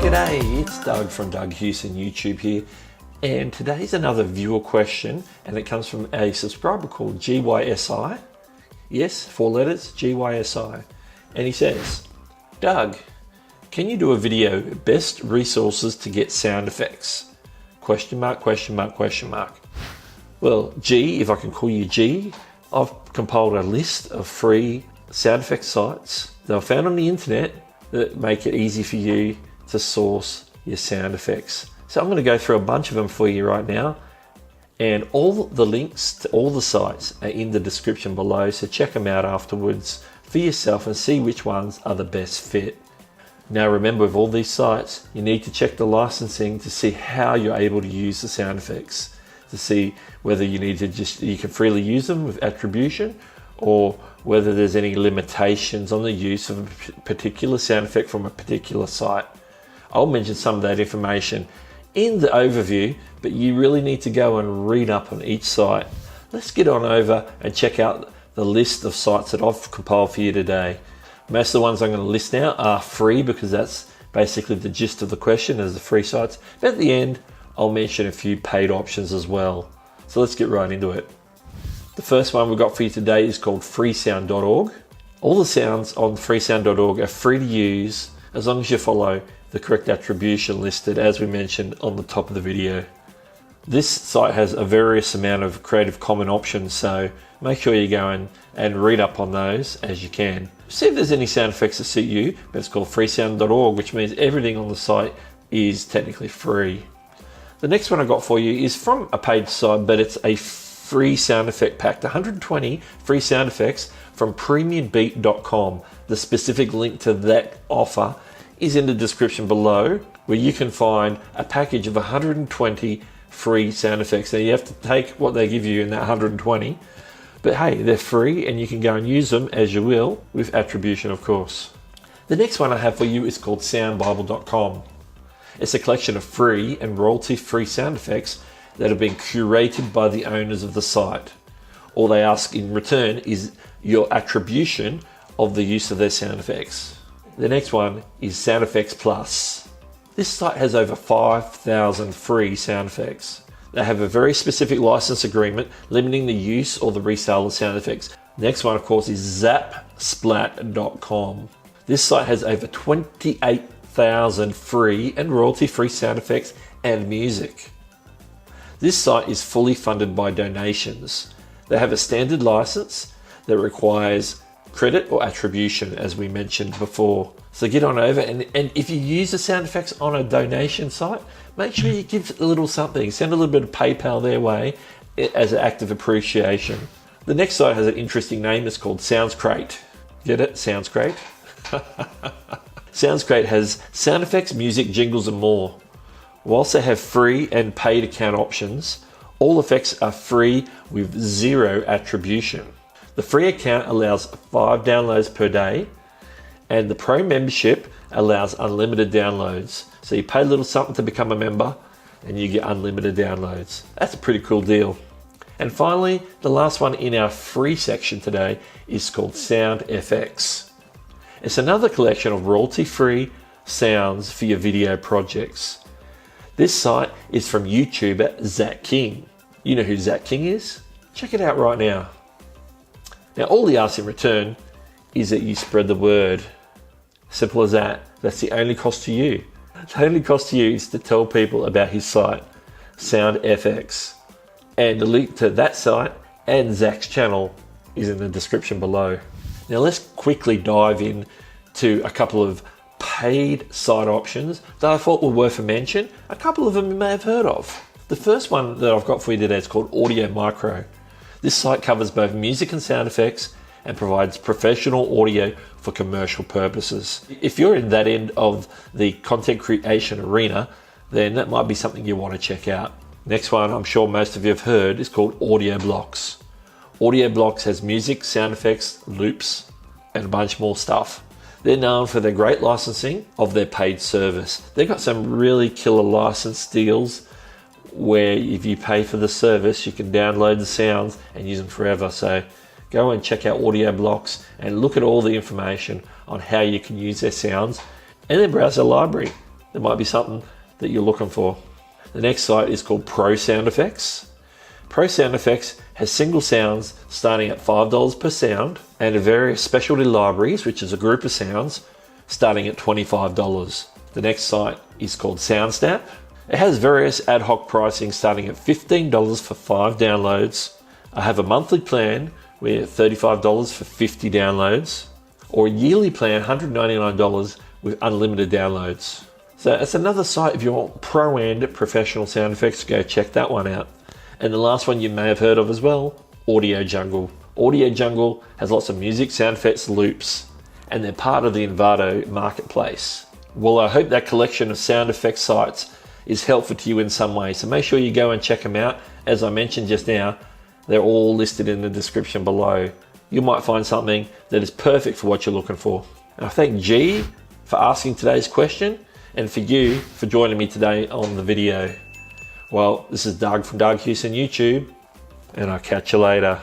G'day, it's Doug from Doug Hewson YouTube here, and today's another viewer question, and it comes from a subscriber called GYSI. Yes, 4 letters, GYSI. And he says, Doug, can you do a video, best resources to get sound effects? Question mark, question mark, question mark. Well, G, if I can call you G, I've compiled a list of free sound effects sites that I've found on the internet that make it easy for you to source your sound effects. So I'm going to go through a bunch of them for you right now, and all the links to all the sites are in the description below, so check them out afterwards for yourself and see which ones are the best fit. Now remember, with all these sites, you need to check the licensing to see how you're able to use the sound effects, to see whether you can freely use them with attribution, or whether there's any limitations on the use of a particular sound effect from a particular site. I'll mention some of that information in the overview, but you really need to go and read up on each site. Let's get on over and check out the list of sites that I've compiled for you today. Most of the ones I'm going to list now are free, because that's basically the gist of the question, is the free sites. But at the end, I'll mention a few paid options as well. So let's get right into it. The first one we've got for you today is called freesound.org. All the sounds on freesound.org are free to use as long as you follow the correct attribution listed, as we mentioned on the top of the video. This site has a various amount of Creative Commons options, so make sure you go in and read up on those as you can. See if there's any sound effects that suit you, but it's called freesound.org, which means everything on the site is technically free. The next one I got for you is from a paid site, but it's a free sound effect pack, 120 free sound effects from premiumbeat.com. The specific link to that offer is in the description below, where you can find a package of 120 free sound effects. Now you have to take what they give you in that 120, but hey, they're free and you can go and use them as you will, with attribution of course. The next one I have for you is called soundbible.com. It's a collection of free and royalty-free sound effects that have been curated by the owners of the site. All they ask in return is your attribution of the use of their sound effects. The next one is Sound Effects Plus. This site has over 5,000 free sound effects. They have a very specific license agreement limiting the use or the resale of sound effects. The next one, of course, is zapsplat.com. This site has over 28,000 free and royalty-free sound effects and music. This site is fully funded by donations. They have a standard license that requires credit or attribution, as we mentioned before. So get on over, and if you use the sound effects on a donation site, make sure you give a little something. Send a little bit of PayPal their way as an act of appreciation. The next site has an interesting name. It's called SoundsCrate. Get it? SoundsCrate? SoundsCrate has sound effects, music, jingles, and more. Whilst they have free and paid account options, all effects are free with zero attribution. The free account allows 5 downloads per day, and the pro membership allows unlimited downloads. So you pay a little something to become a member and you get unlimited downloads. That's a pretty cool deal. And finally, the last one in our free section today is called SoundFX. It's another collection of royalty-free sounds for your video projects. This site is from YouTuber Zach King. You know who Zach King is? Check it out right now. Now all he asks in return is that you spread the word. Simple as that. That's the only cost to you. The only cost to you is to tell people about his site, SoundFX. And the link to that site and Zach's channel is in the description below. Now let's quickly dive in to a couple of paid site options that I thought were worth a mention. A couple of them you may have heard of. The first one that I've got for you today is called Audio Micro. This site covers both music and sound effects and provides professional audio for commercial purposes. If you're in that end of the content creation arena, then that might be something you want to check out. Next one, I'm sure most of you have heard, is called Audio Blocks. Audio Blocks has music, sound effects, loops, and a bunch more stuff. They're known for their great licensing of their paid service. They've got some really killer license deals where if you pay for the service, you can download the sounds and use them forever. So go and check out Audio Blocks and look at all the information on how you can use their sounds, and then browse their library. there might be something that you're looking for. The next site is called Pro Sound Effects. Pro Sound Effects has single sounds starting at $5 per sound and various specialty libraries, which is a group of sounds, starting at $25. The next site is called SoundSnap. It has various ad hoc pricing starting at $15 for 5 downloads. I have a monthly plan with $35 for 50 downloads, or a yearly plan, $199 with unlimited downloads. So it's another site if you want pro and professional sound effects, go check that one out. And the last one you may have heard of as well, Audio Jungle. Audio Jungle has lots of music, sound effects, loops, and they're part of the Envato marketplace. Well, I hope that collection of sound effects sites is helpful to you in some way. So make sure you go and check them out. As I mentioned just now, they're all listed in the description below. You might find something that is perfect for what you're looking for. And I thank G for asking today's question and for you for joining me today on the video. Well, this is Doug from Doug Hewson YouTube, and I'll catch you later.